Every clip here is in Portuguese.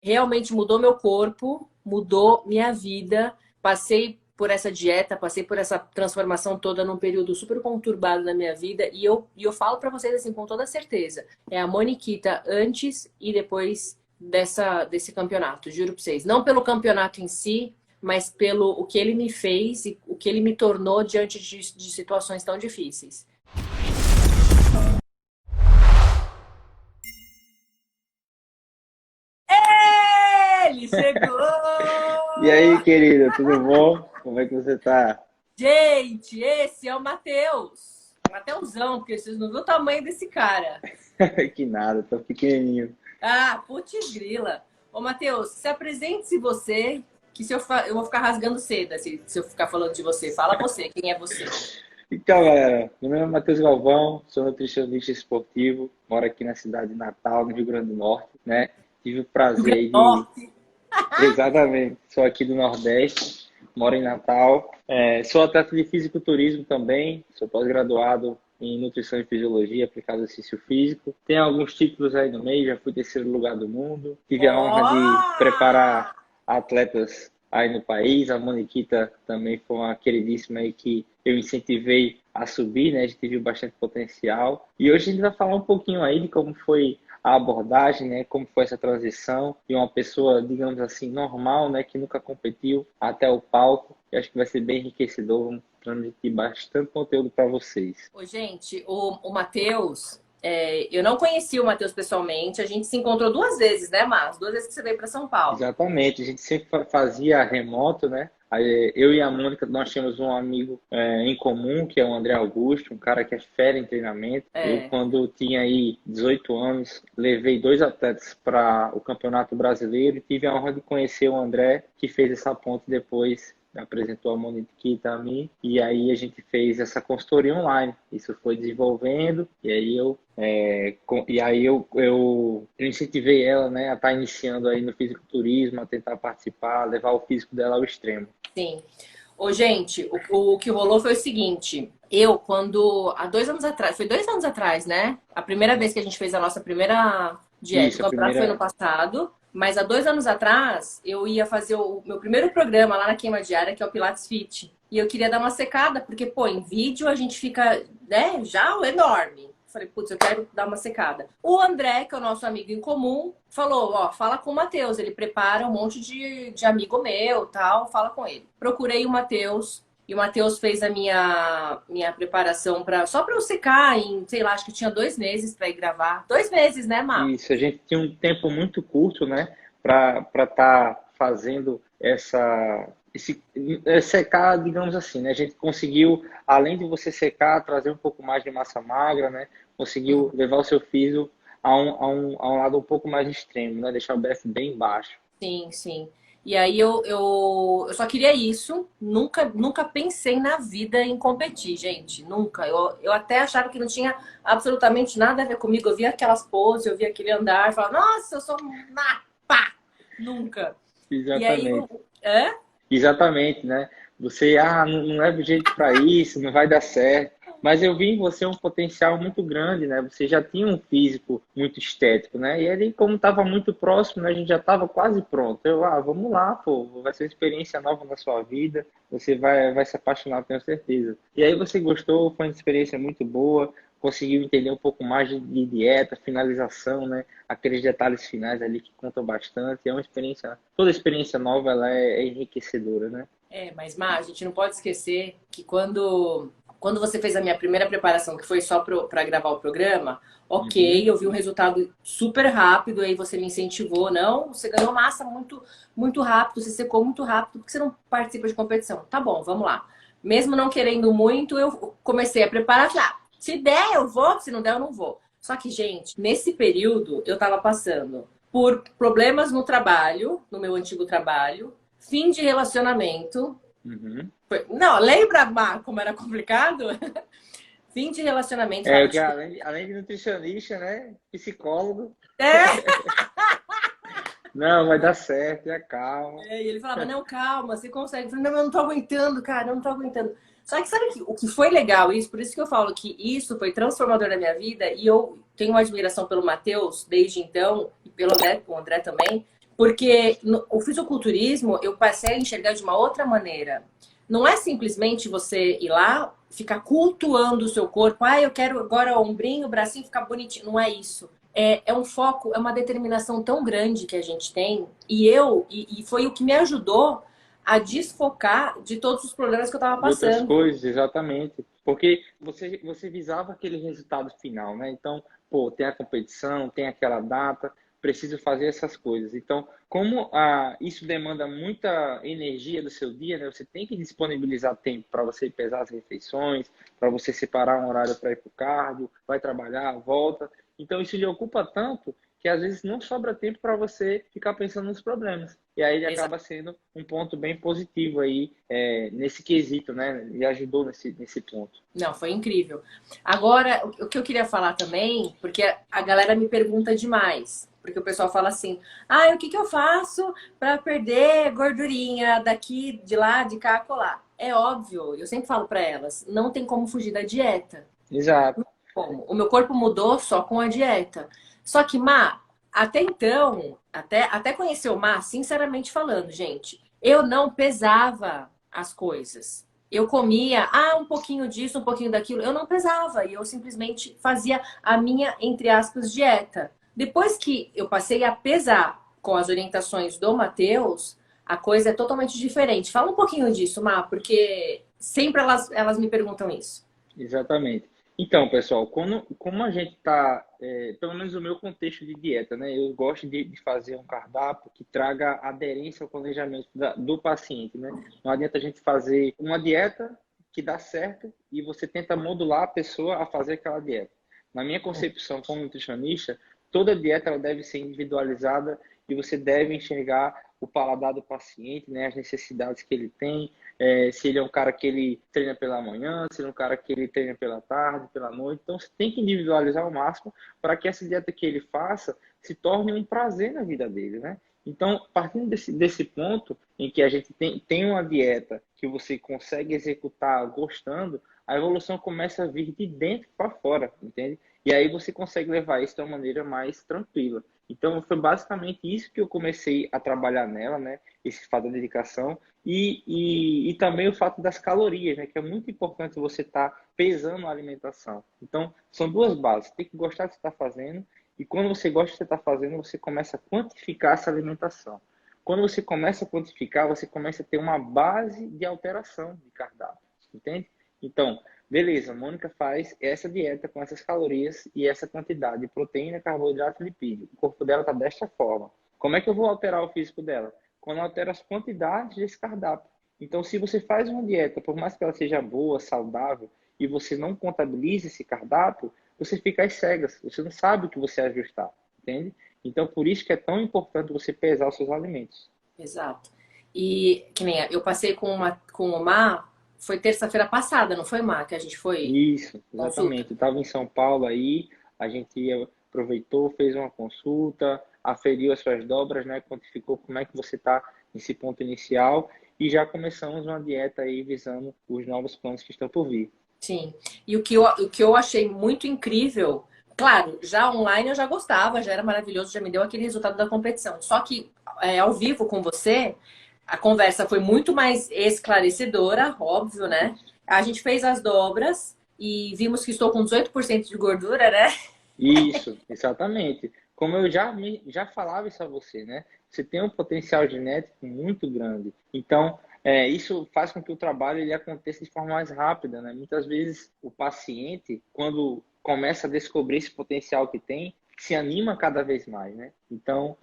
realmente mudou meu corpo, mudou minha vida. Passei por essa dieta, passei por essa transformação toda num período super conturbado da minha vida. E eu falo pra vocês assim com toda certeza. É a Moniquita antes e depois desse campeonato, juro pra vocês. Não pelo campeonato em si, mas pelo o que ele me fez e o que ele me tornou diante de situações tão difíceis. Ele E aí, chegou! querida, tudo bom? Como é que você tá? Gente, esse é o Matheus. Mateusão, porque vocês não viram o tamanho desse cara. Que nada, tô pequenininho. Ah, putz grila. Ô, Matheus, se apresente-se você, que se eu vou ficar rasgando seda se eu ficar falando de você. Fala você, quem é você? Então, galera, meu nome é Matheus Galvão, sou nutricionista esportivo, moro aqui na cidade de Natal, no Rio Grande do Norte, né? Tive o Rio prazer Grande aí do Norte. exatamente, sou aqui do Nordeste, moro em Natal, sou atleta de fisiculturismo também, sou pós-graduado em nutrição e fisiologia aplicado ao exercício físico. Tenho alguns títulos aí no meio, já fui terceiro lugar do mundo, tive a honra de Ó! preparar atletas aí no país. A Moniquita também foi uma queridíssima aí que eu incentivei a subir, né? A gente viu bastante potencial. E hoje a gente vai falar um pouquinho aí de como foi a abordagem, né? Como foi essa transição de uma pessoa, digamos assim, normal, né? Que nunca competiu até o palco. Eu acho que vai ser bem enriquecedor. Vamos transmitir bastante conteúdo para vocês. Ô, gente, o Matheus, eu não conhecia o Matheus pessoalmente. A gente se encontrou duas vezes, né, Márcio? Duas vezes que você veio para São Paulo. Exatamente, a gente sempre fazia remoto, né? Aí, eu e a Mônica, nós tínhamos um amigo em comum, que é o André Augusto, um cara que é fera em treinamento. Eu, É. quando tinha aí 18 anos, levei dois atletas para o Campeonato Brasileiro e tive a honra de conhecer o André, que fez essa ponte depois, apresentou a Moniquita a mim, e aí a gente fez essa consultoria online. Isso foi desenvolvendo, e aí eu incentivei ela, né, a estar iniciando aí no fisiculturismo, a tentar participar, levar o físico dela ao extremo. Sim. Ô, gente, o que rolou foi o seguinte. Há 2 anos atrás, foi 2 anos atrás, né? A primeira vez que a gente fez a nossa primeira dieta. O Isso, a campeonato foi no primeira. passado, mas há 2 anos atrás eu ia fazer o meu primeiro programa lá na Queima Diária, que é o Pilates Fit. E eu queria dar uma secada, porque, pô, em vídeo a gente fica, né, já enorme. Falei, putz, eu quero dar uma secada. O André, que é o nosso amigo em comum, falou, ó, fala com o Matheus. Ele prepara um monte de amigo meu, tal, fala com ele. Procurei o Matheus. E o Matheus fez a minha preparação só para eu secar em, sei lá, acho que tinha 2 meses para ir gravar. 2 meses, né, Má? Isso, a gente tinha um tempo muito curto, né, para estar fazendo secar, digamos assim, né? A gente conseguiu, além de você secar, trazer um pouco mais de massa magra, né? Conseguiu levar o seu físico a um lado um pouco mais extremo, né? Deixar o BF bem baixo. Sim, sim. E aí eu só queria isso. Nunca pensei na vida em competir, gente. Nunca. Eu até achava que não tinha absolutamente nada a ver comigo. Eu via aquelas poses, eu via aquele andar, e falava, nossa, eu sou uma pá! Nunca. E aí Exatamente. hã? Exatamente, né? Você, não leva jeito para isso, não vai dar certo. Mas eu vi em você um potencial muito grande, né? Você já tinha um físico muito estético, né? E ali, como estava muito próximo, né? A gente já estava quase pronto. Vamos lá, pô, vai ser uma experiência nova na sua vida, você vai se apaixonar, tenho certeza. E aí você gostou, foi uma experiência muito boa, conseguiu entender um pouco mais de dieta, finalização, né? Aqueles detalhes finais ali que contam bastante. É uma experiência, toda experiência nova ela é enriquecedora, né? Mas, Má, a gente não pode esquecer que quando você fez a minha primeira preparação, que foi só para gravar o programa, Uhum. ok, eu vi um resultado super rápido, aí você me incentivou, não, você ganhou massa muito, muito rápido, você secou muito rápido, porque você não participa de competição. Tá bom, vamos lá. Mesmo não querendo muito, eu comecei a preparar, falei, se der eu vou, se não der eu não vou. Só que, gente, nesse período eu tava passando por problemas no trabalho, no meu antigo trabalho, fim de relacionamento. Uhum. Não, lembra, Mar, como era complicado? Fim de relacionamento, tava Que tipo. além de nutricionista, né? Psicólogo. É! Não, vai dar certo, tenha calma. E ele falava, não, calma, você consegue. Eu falei, não, eu não tô aguentando, cara, eu não tô aguentando. Só que sabe o que foi legal isso? Por isso que eu falo que isso foi transformador na minha vida e eu tenho uma admiração pelo Matheus desde então, e pelo André, o André também, Porque o fisiculturismo eu passei a enxergar de uma outra maneira. Não é simplesmente você ir lá, ficar cultuando o seu corpo. Ah, eu quero agora o ombrinho, o bracinho ficar bonitinho. Não é isso. É um foco, é uma determinação tão grande que a gente tem. E foi o que me ajudou a desfocar de todos os problemas que eu estava De outras passando. coisas, exatamente. Porque você visava aquele resultado final, né? Então, pô, tem a competição, tem aquela data, preciso fazer essas coisas. Então, como isso demanda muita energia do seu dia, né? Você tem que disponibilizar tempo para você pesar as refeições, para você separar um horário para ir para o cardio, vai trabalhar, volta. Então, isso lhe ocupa tanto que às vezes não sobra tempo para você ficar pensando nos problemas. E aí ele acaba sendo um ponto bem positivo aí nesse quesito, né? E ajudou nesse ponto. Não, foi incrível. Agora, o que eu queria falar também, porque a galera me pergunta demais. Porque o pessoal fala assim: ah, o que eu faço para perder gordurinha daqui, de lá, de cá, colar? É óbvio, eu sempre falo para elas: não tem como fugir da dieta. Exato. Como? O meu corpo mudou só com a dieta. Só que, Má, até então, até conhecer o Má, sinceramente falando, gente, eu não pesava as coisas. Eu comia, um pouquinho disso, um pouquinho daquilo. Eu não pesava e eu simplesmente fazia a minha, entre aspas, dieta. Depois que eu passei a pesar com as orientações do Matheus, a coisa é totalmente diferente. Fala um pouquinho disso, Má, porque sempre elas me perguntam isso. Exatamente. Então, pessoal, como a gente está, pelo menos no meu contexto de dieta, né? Eu gosto de fazer um cardápio que traga aderência ao planejamento do paciente, né? Não adianta a gente fazer uma dieta que dá certo e você tenta modular a pessoa a fazer aquela dieta. Na minha concepção como nutricionista, toda dieta ela deve ser individualizada e você deve enxergar o paladar do paciente, né? As necessidades que ele tem, se ele é um cara que ele treina pela manhã, se ele é um cara que ele treina pela tarde, pela noite. Então, você tem que individualizar ao máximo para que essa dieta que ele faça se torne um prazer na vida dele, né? Então, partindo desse ponto em que a gente tem uma dieta que você consegue executar gostando, a evolução começa a vir de dentro para fora, entende? E aí você consegue levar isso de uma maneira mais tranquila. Então, foi basicamente isso que eu comecei a trabalhar nela, né? Esse fato da dedicação e também o fato das calorias, né? Que é muito importante você estar pesando a alimentação. Então, são duas bases. Tem que gostar do que você está fazendo e quando você gosta do que você está fazendo, você começa a quantificar essa alimentação. Quando você começa a quantificar, você começa a ter uma base de alteração de cardápio, entende? Então, beleza, a Mônica faz essa dieta com essas calorias e essa quantidade de proteína, carboidrato e lipídio. O corpo dela está desta forma. Como é que eu vou alterar o físico dela? Quando eu altero as quantidades desse cardápio. Então, se você faz uma dieta, por mais que ela seja boa, saudável, e você não contabiliza esse cardápio, você fica às cegas. Você não sabe o que você ajustar, entende? Então, por isso que é tão importante você pesar os seus alimentos. Exato. E que nem eu passei com o Mar, foi terça-feira passada, não foi, Mar, que a gente foi Isso, consulta? exatamente. Eu estava em São Paulo aí, a gente aproveitou, fez uma consulta, aferiu as suas dobras, né? Quantificou como é que você está nesse ponto inicial e já começamos uma dieta aí visando os novos planos que estão por vir. Sim. E o que eu achei muito incrível, claro, já online eu já gostava, já era maravilhoso, já me deu aquele resultado da competição. Só que ao vivo com você, a conversa foi muito mais esclarecedora, óbvio, né? A gente fez as dobras e vimos que estou com 18% de gordura, né? Isso, exatamente. Como eu já falava isso a você, né? Você tem um potencial genético muito grande. Então, isso faz com que o trabalho ele aconteça de forma mais rápida, né? Muitas vezes o paciente, quando começa a descobrir esse potencial que tem, se anima cada vez mais, né? Então,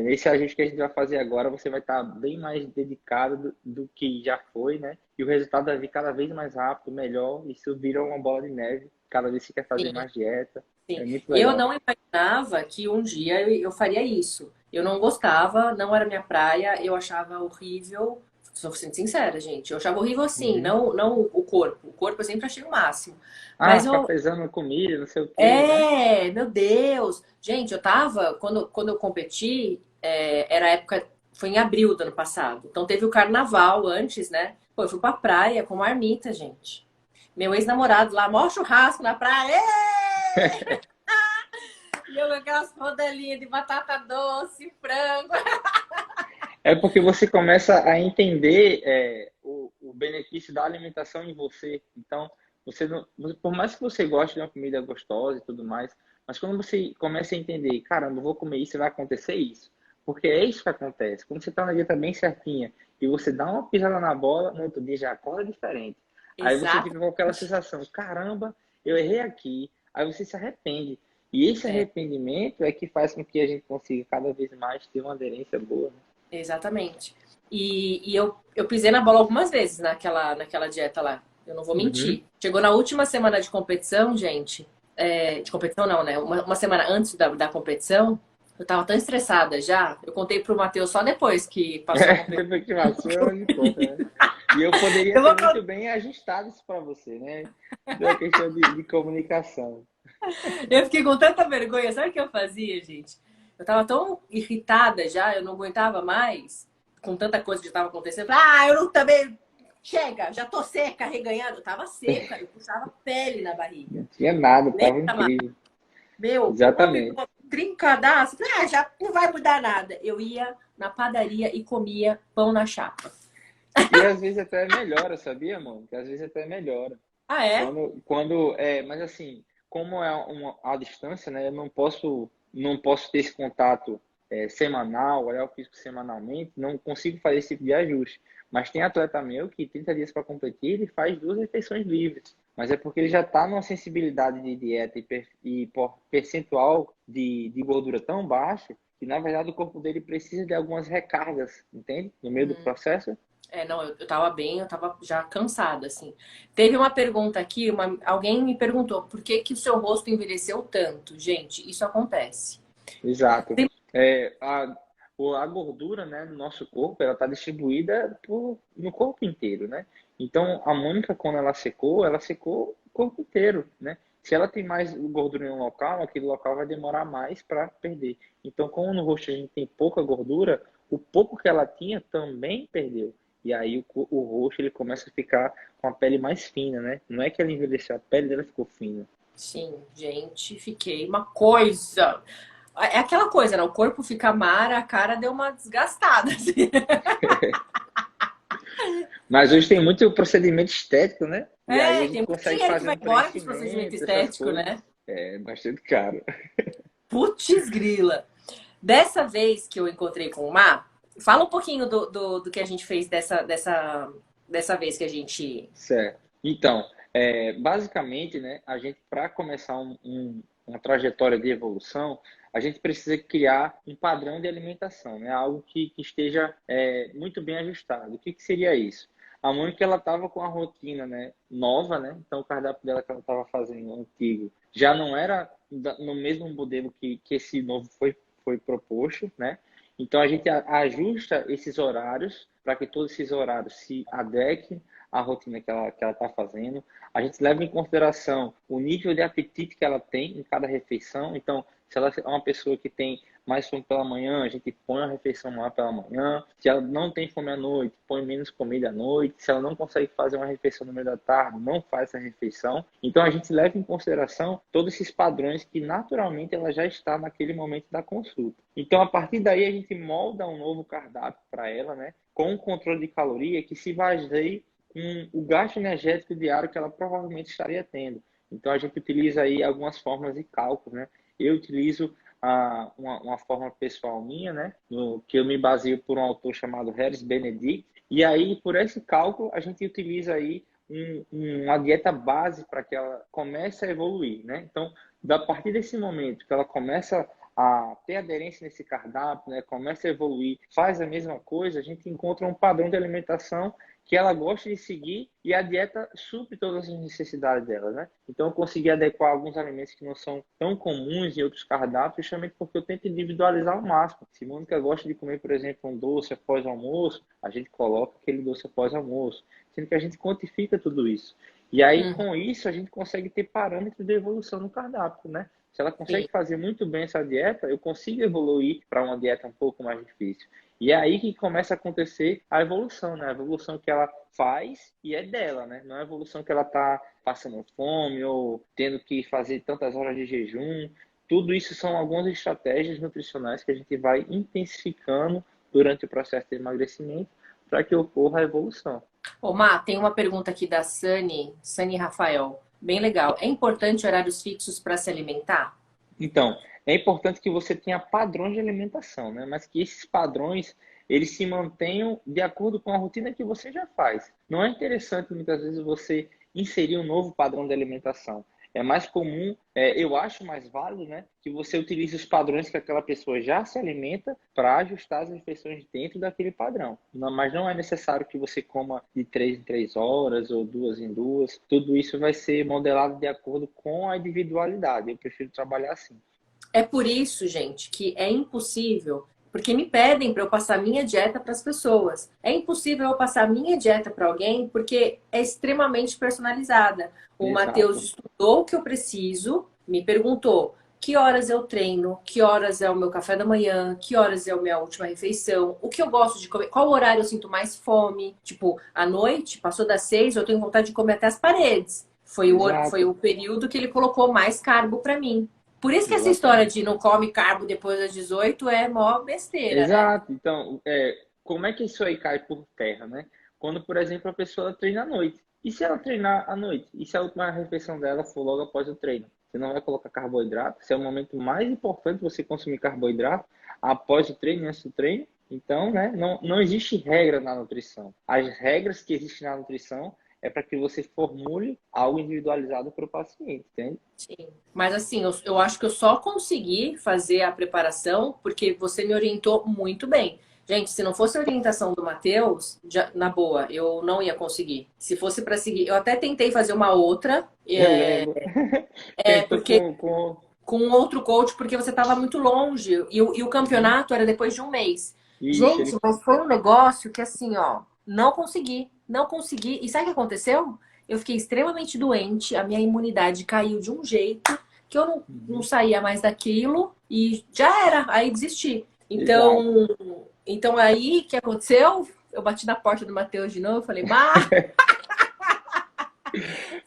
esse ajuste que a gente vai fazer agora, você vai estar bem mais dedicado do que já foi, né? E o resultado vai vir cada vez mais rápido, melhor. Isso vira uma bola de neve. Cada vez você quer fazer Sim. mais dieta. É Sim. muito Eu legal. não imaginava que um dia eu faria isso. Eu não gostava, não era minha praia, eu achava horrível. Sou sendo sincera, gente. Eu achava horrível assim, Uhum. não o corpo. O corpo eu sempre achei o máximo. Ah, Mas ficar eu. pesando comida, não sei o quê, né? Meu Deus! Gente, eu tava. Quando eu competi, era época. Foi em abril do ano passado. Então teve o carnaval antes, né? Pô, eu fui pra praia com marmita, gente. Meu ex-namorado lá, maior churrasco na praia. E eu com aquelas rodelinhas de batata doce, frango. É porque você começa a entender o benefício da alimentação em você. Então, você não, por mais que você goste de uma comida gostosa e tudo mais, mas quando você começa a entender, caramba, eu vou comer isso e vai acontecer isso. Porque é isso que acontece. Quando você está na dieta bem certinha e você dá uma pisada na bola, no outro dia já acorda diferente. Aí você Exato. fica com aquela sensação, caramba, eu errei aqui. Aí você se arrepende. E esse É, arrependimento é que faz com que a gente consiga cada vez mais ter uma aderência boa, né? exatamente. E eu pisei na bola algumas vezes naquela dieta lá. Eu não vou Uhum. mentir. Chegou na última semana de competição, gente. De competição não, né? Uma semana antes da competição, eu tava tão estressada já. Eu contei pro Matheus só depois que passou a competição. Depois que passou, ela me conta, né? E eu poderia Eu ter vou muito bem ajustado isso para você, né? Da questão de comunicação. Eu fiquei com tanta vergonha. Sabe o que eu fazia, gente? Eu tava tão irritada já, eu não aguentava mais, com tanta coisa que estava acontecendo. Eu não também. Chega, já tô seca, reganhando. Eu tava seca, eu puxava pele na barriga. Não tinha nada, tava Lembra, Mar? incrível. Meu, come Exatamente. trincadaço. Já não vai mudar nada. Eu ia na padaria e comia pão na chapa. E às vezes até melhora, sabia, mano? Que às vezes até melhora. Ah, é? Mas assim, como é a distância, né? Eu não posso ter esse contato semanal, olhar o físico semanalmente, não consigo fazer esse tipo de ajuste. Mas tem atleta meu que 30 dias para competir, ele faz 2 refeições livres. Mas é porque ele já está numa sensibilidade de dieta e por percentual de gordura tão baixo que, na verdade, o corpo dele precisa de algumas recargas, entende? No meio do processo. Não, eu tava bem, eu tava já cansada, assim. Teve uma pergunta aqui, alguém me perguntou por que que o seu rosto envelheceu tanto? Gente, isso acontece. Exato. Tem- É, a gordura, né, no nosso corpo, ela está distribuída no corpo inteiro, né? Então, a Mônica, quando ela secou o corpo inteiro, né? Se ela tem mais gordura em um local, aquele local vai demorar mais para perder. Então, como no rosto a gente tem pouca gordura, o pouco que ela tinha também perdeu. E aí o rosto ele começa a ficar com a pele mais fina, né? Não é que ela envelheceu, a pele dela ficou fina. Sim, gente, fiquei uma coisa. É aquela coisa, né? O corpo fica mara, a cara deu uma desgastada, assim. Mas hoje tem muito procedimento estético, né? E aí a Tem gente muito consegue dinheiro que fazer vai um embora com os procedimentos preenchimento, essas estéticos, coisas. né? É bastante caro. Putz grila. Dessa vez que eu encontrei com o Mar, fala um pouquinho do que a gente fez dessa vez que a gente. Certo. Então, basicamente, né, a gente, para começar uma trajetória de evolução, a gente precisa criar um padrão de alimentação, né? Algo que esteja muito bem ajustado. O que seria isso? A Mônica, ela estava com a rotina, né, nova, né? Então, o cardápio dela que ela estava fazendo antigo já não era no mesmo modelo que esse novo foi proposto, né? Então, a gente ajusta esses horários para que todos esses horários se adequem à rotina que ela está fazendo. A gente leva em consideração o nível de apetite que ela tem em cada refeição. Então, se ela é uma pessoa que tem mais fome pela manhã, a gente põe a refeição lá pela manhã. Se ela não tem fome à noite, põe menos comida à noite. Se ela não consegue fazer uma refeição no meio da tarde, não faz essa refeição. Então, a gente leva em consideração todos esses padrões que naturalmente ela já está naquele momento da consulta. Então, a partir daí, a gente molda um novo cardápio para ela, né? Com um controle de caloria que se baseie com o gasto energético diário que ela provavelmente estaria tendo. Então, a gente utiliza aí algumas formas de cálculo, né? Eu utilizo uma forma pessoal minha, né? Que eu me baseio por um autor chamado Harris Benedict. E aí, por esse cálculo, a gente utiliza aí uma dieta base para que ela comece a evoluir, né? Então, a partir desse momento que ela começa a ter aderência nesse cardápio, né? Começa a evoluir, faz a mesma coisa, a gente encontra um padrão de alimentação que ela gosta de seguir e a dieta supre todas as necessidades dela, né? Então eu consegui adequar alguns alimentos que não são tão comuns em outros cardápios, justamente porque eu tento individualizar ao máximo. Se Mônica gosta de comer, por exemplo, um doce após o almoço, a gente coloca aquele doce após o almoço, sendo que a gente quantifica tudo isso. E aí, Uhum, com isso, a gente consegue ter parâmetros de evolução no cardápio, né? Se ela sim. consegue fazer muito bem essa dieta, eu consigo evoluir para uma dieta um pouco mais difícil. E é aí que começa a acontecer a evolução, né? A evolução que ela faz e é dela, né? Não é a evolução que ela está passando fome ou tendo que fazer tantas horas de jejum. tudo isso são algumas estratégias nutricionais que a gente vai intensificando durante o processo de emagrecimento para que ocorra a evolução. Ô, Má, tem uma pergunta aqui da Sani Rafael. Bem legal. É importante horários fixos para se alimentar? Então, é importante que você tenha padrões de alimentação, né? Mas que esses padrões eles se mantenham de acordo com a rotina que você já faz. Não é interessante muitas vezes você inserir um novo padrão de alimentação. É mais comum, eu acho mais válido, né, que você utilize os padrões que aquela pessoa já se alimenta para ajustar as refeições dentro daquele padrão. Mas não é necessário que você coma de 3 em 3 horas ou 2 em 2. Tudo isso vai ser modelado de acordo com a individualidade. Eu prefiro trabalhar assim. É por isso, gente, que é impossível, porque me pedem para eu passar minha dieta para as pessoas. É impossível eu passar minha dieta para alguém porque é extremamente personalizada. O Matheus Exato. estudou o que eu preciso, me perguntou que horas eu treino, que horas é o meu café da manhã, que horas é a minha última refeição, o que eu gosto de comer, qual horário eu sinto mais fome. Tipo, à noite, passou das 6, eu tenho vontade de comer até as paredes. Foi Exato. o período que ele colocou mais carbo para mim. Por isso que essa história Exatamente. de não come carbo depois das 18 é mó besteira, né? Exato. Então, como é que isso aí cai por terra, né? Quando, por exemplo, a pessoa treina à noite. E se ela treinar à noite? E se a última refeição dela for logo após o treino? Você não vai colocar carboidrato? Se é o momento mais importante você consumir carboidrato após o treino, antes do treino. Então, né, não existe regra na nutrição. As regras que existem na nutrição é para que você formule algo individualizado para o paciente, entende? Sim. Mas assim, eu acho que eu só consegui fazer a preparação porque você me orientou muito bem. Gente, se não fosse a orientação do Matheus, na boa, eu não ia conseguir. Se fosse para seguir, eu até tentei fazer uma outra, Eu lembro. Tentou porque com... com um outro coach, porque você estava muito longe e o Uhum. campeonato era depois de um mês. Isso, Gente, ele... mas foi um negócio que assim, ó, não consegui, não consegui. E sabe o que aconteceu? Eu fiquei extremamente doente, a minha imunidade caiu de um jeito que eu não Uhum. saía mais daquilo e já era, aí desisti. Exato. Então aí, o que aconteceu? Eu bati na porta do Matheus de novo, falei, Ah,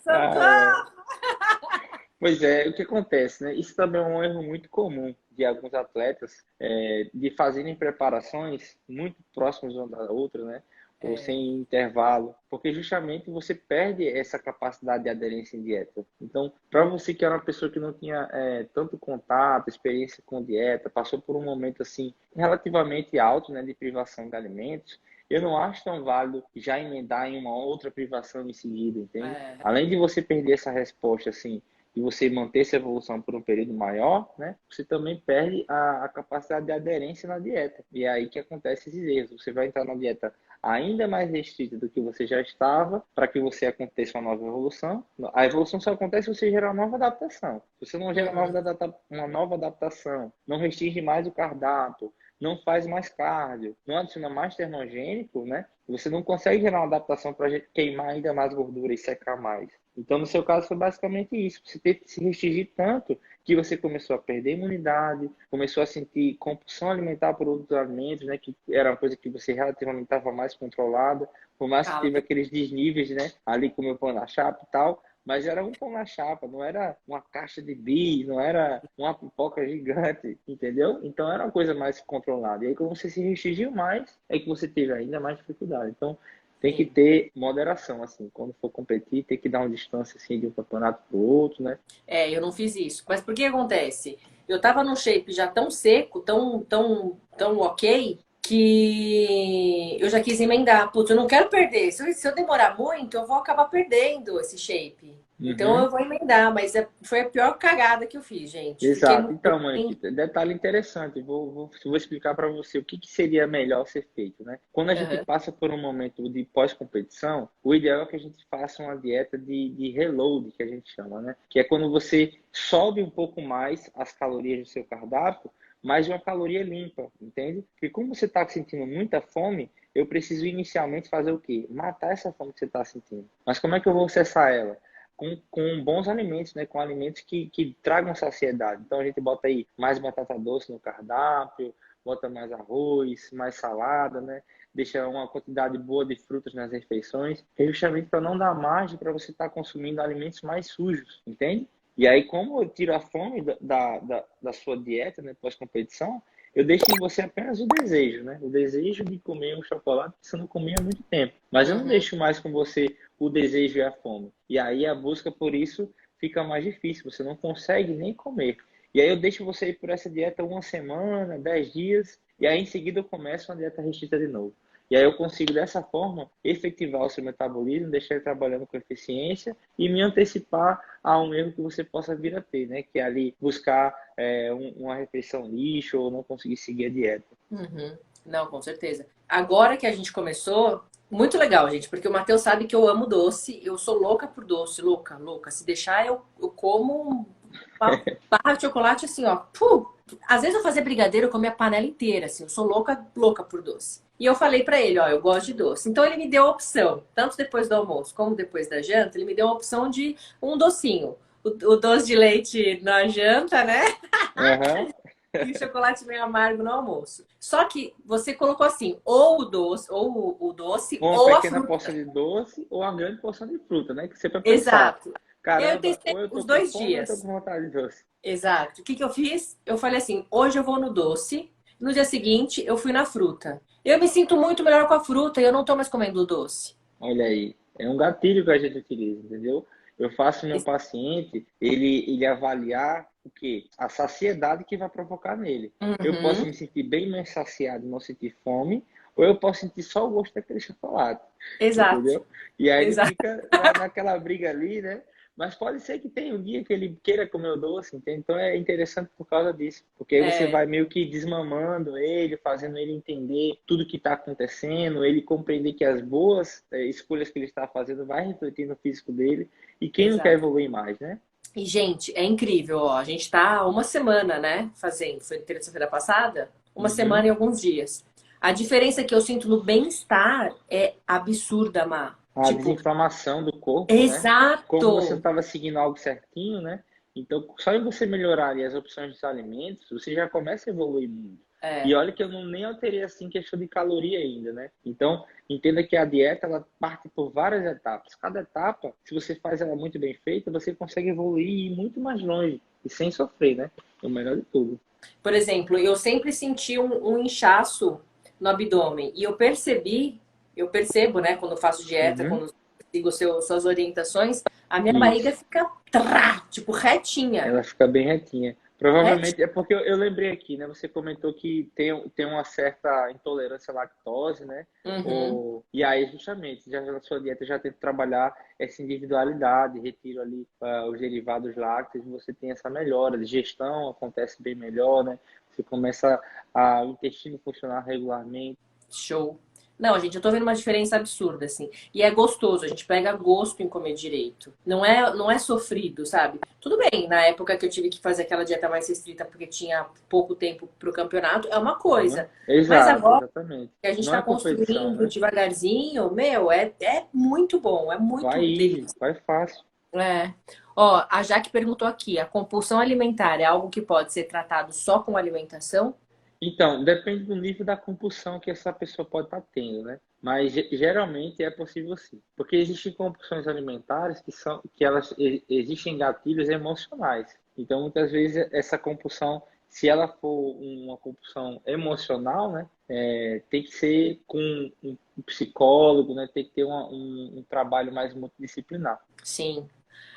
socorro! pois é, o que acontece, né? Isso também é um erro muito comum de alguns atletas, de fazerem preparações muito próximas uma da outra, né? Ou sem intervalo, porque justamente você perde essa capacidade de aderência em dieta. Então, para você que era uma pessoa que não tinha tanto contato, experiência com dieta, passou por um momento assim relativamente alto, né, de privação de alimentos, eu não acho tão válido já emendar em uma outra privação em seguida, entende? Além de você perder essa resposta assim e você manter essa evolução por um período maior, né, você também perde a capacidade de aderência na dieta. E é aí que acontece esses erros. Você vai entrar na dieta ainda mais restrita do que você já estava, para que você aconteça uma nova evolução. A evolução só acontece se você gerar uma nova adaptação. Se você não gera Uhum. uma nova adaptação, não restringe mais o cardápio, não faz mais cardio, não adiciona mais termogênico, né? Você não consegue gerar uma adaptação para queimar ainda mais gordura e secar mais. Então, no seu caso, foi basicamente isso. Você teve que se restringir tanto que você começou a perder imunidade, começou a sentir compulsão alimentar por outros alimentos, né? Que era uma coisa que você relativamente estava mais controlada, por mais que Fala. teve aqueles desníveis, né? Ali com o meu pão na chapa e tal, mas era um pão na chapa, não era uma caixa de bis, não era uma pipoca gigante, entendeu? Então era uma coisa mais controlada. E aí, quando você se restringiu mais, é que você teve ainda mais dificuldade. Então, tem que Sim. ter moderação, assim, quando for competir, tem que dar uma distância, assim, de um campeonato para o outro, né? Eu não fiz isso. Mas por que acontece? Eu tava num shape já tão seco, tão ok, que eu já quis emendar. Putz, eu não quero perder. Se eu demorar muito, eu vou acabar perdendo esse shape. Então Uhum. eu vou emendar, mas foi a pior cagada que eu fiz, gente. Fiquei Exato. muito Então, mãe, doente. detalhe interessante, vou explicar para você o que seria melhor ser feito, né? Quando a gente Aham. passa por um momento de pós-competição, o ideal é que a gente faça uma dieta de reload, que a gente chama, né? Que é quando você sobe um pouco mais as calorias do seu cardápio, mas de uma caloria limpa, entende? Porque como você está sentindo muita fome, eu preciso inicialmente fazer o quê? Matar essa fome que você está sentindo. Mas como é que eu vou cessar ela? Com bons alimentos, né? Com alimentos que tragam saciedade. Então a gente bota aí mais batata doce no cardápio, bota mais arroz, mais salada, né? Deixa uma quantidade boa de frutas nas refeições, justamente para não dar margem para você estar consumindo alimentos mais sujos, entende? E aí, como eu tiro a fome da sua dieta, né, pós-competição, eu deixo em você apenas o desejo, né? O desejo de comer um chocolate que você não comia há muito tempo. Mas eu não Uhum. deixo mais com você o desejo e a fome. E aí a busca por isso fica mais difícil, você não consegue nem comer. E aí eu deixo você ir por essa dieta uma semana, 10 dias, e aí em seguida eu começo uma dieta restrita de novo. E aí eu consigo, dessa forma, efetivar o seu metabolismo, deixar ele trabalhando com eficiência e me antecipar a um erro que você possa vir a ter, né? Que é ali buscar uma refeição lixo ou não conseguir seguir a dieta. Uhum. Não, com certeza. Agora que a gente começou, muito legal, gente, porque o Matheus sabe que eu amo doce, eu sou louca por doce, louca, louca. Se deixar, eu como uma barra de chocolate assim, ó. Puh! Às vezes eu fazia brigadeiro, eu comia a panela inteira, assim, eu sou louca, louca por doce. E eu falei pra ele, ó, eu gosto de doce. Então ele me deu a opção, tanto depois do almoço como depois da janta, ele me deu a opção de um docinho. O doce de leite na janta, né? Aham. E o chocolate meio amargo no almoço. Só que você colocou assim, ou o doce, Uma ou a pequena porção fruta. de doce ou uma grande porção de fruta, né? Que você vai pensar, Exato. Eu caramba, testei ou eu os tô com dois fome ou eu tô dias. com vontade de doce. Exato. O que que eu fiz? Eu falei assim, hoje eu vou no doce. No dia seguinte, eu fui na fruta. Eu me sinto muito melhor com a fruta e eu não tô mais comendo doce. Olha aí, é um gatilho que a gente utiliza, entendeu? Eu faço meu paciente, ele avaliar o quê? A saciedade que vai provocar nele. Eu posso Uhum. me sentir bem mais saciado, não sentir fome, ou eu posso sentir só o gosto daquele chocolate, Exato. entendeu? E aí ele Exato. fica naquela briga ali, né? Mas pode ser que tenha um dia que ele queira comer o doce, entende? Então é interessante por causa disso. Porque aí você É, vai meio que desmamando ele, fazendo ele entender tudo que está acontecendo, ele compreender que as boas escolhas que ele está fazendo vai refletir no físico dele. E quem não quer exato. evoluir mais, né? E, gente, é incrível, ó. A gente tá há uma semana, né, fazendo. Foi terça-feira passada? Uma semana Uhum. e alguns dias. A diferença que eu sinto no bem-estar é absurda, Má. A Tipo, desinflamação do corpo, né? Como você não exato! estava seguindo algo certinho, né? Então, só em você melhorar ali as opções dos alimentos, você já começa a evoluir muito. E É, olha que eu não nem alterei assim questão de caloria ainda, né? Então, entenda que a dieta ela parte por várias etapas. Cada etapa, se você faz ela muito bem feita, você consegue evoluir e ir muito mais longe e sem sofrer, né? É o melhor de tudo. por exemplo, eu sempre senti um inchaço no abdômen. E eu percebo, né, quando eu faço dieta, Uhum. quando sigo suas orientações, a minha barriga Isso. fica, tipo, retinha. Ela fica bem retinha. Retinha. Provavelmente é porque eu lembrei aqui, né? Você comentou que tem uma certa intolerância à lactose, né? Uhum, E aí, justamente, já na sua dieta já tenta trabalhar essa individualidade, retiro ali os derivados lácteos, você tem essa melhora, a digestão acontece bem melhor, né? Você começa o intestino funcionar regularmente. show. Não, gente, eu tô vendo uma diferença absurda, assim. E é gostoso, a gente pega gosto em comer direito. Não é sofrido, sabe? Tudo bem, na época que eu tive que fazer aquela dieta mais restrita porque tinha pouco tempo pro campeonato, é uma Aham. coisa. Mas Exato, agora exatamente. que a gente Não tá é competição, construindo né? devagarzinho, meu, é muito bom, é Vai muito easy, delícia. vai fácil. É. Ó, a Jaque perguntou aqui, a compulsão alimentar é algo que pode ser tratado só com alimentação? Então, depende do nível da compulsão que essa pessoa pode estar tendo, né? Mas geralmente é possível sim, porque existem compulsões alimentares que elas existem gatilhos emocionais. Então, muitas vezes essa compulsão, se ela for uma compulsão emocional, né, tem que ser com um psicólogo, né? Tem que ter um trabalho mais multidisciplinar. Sim.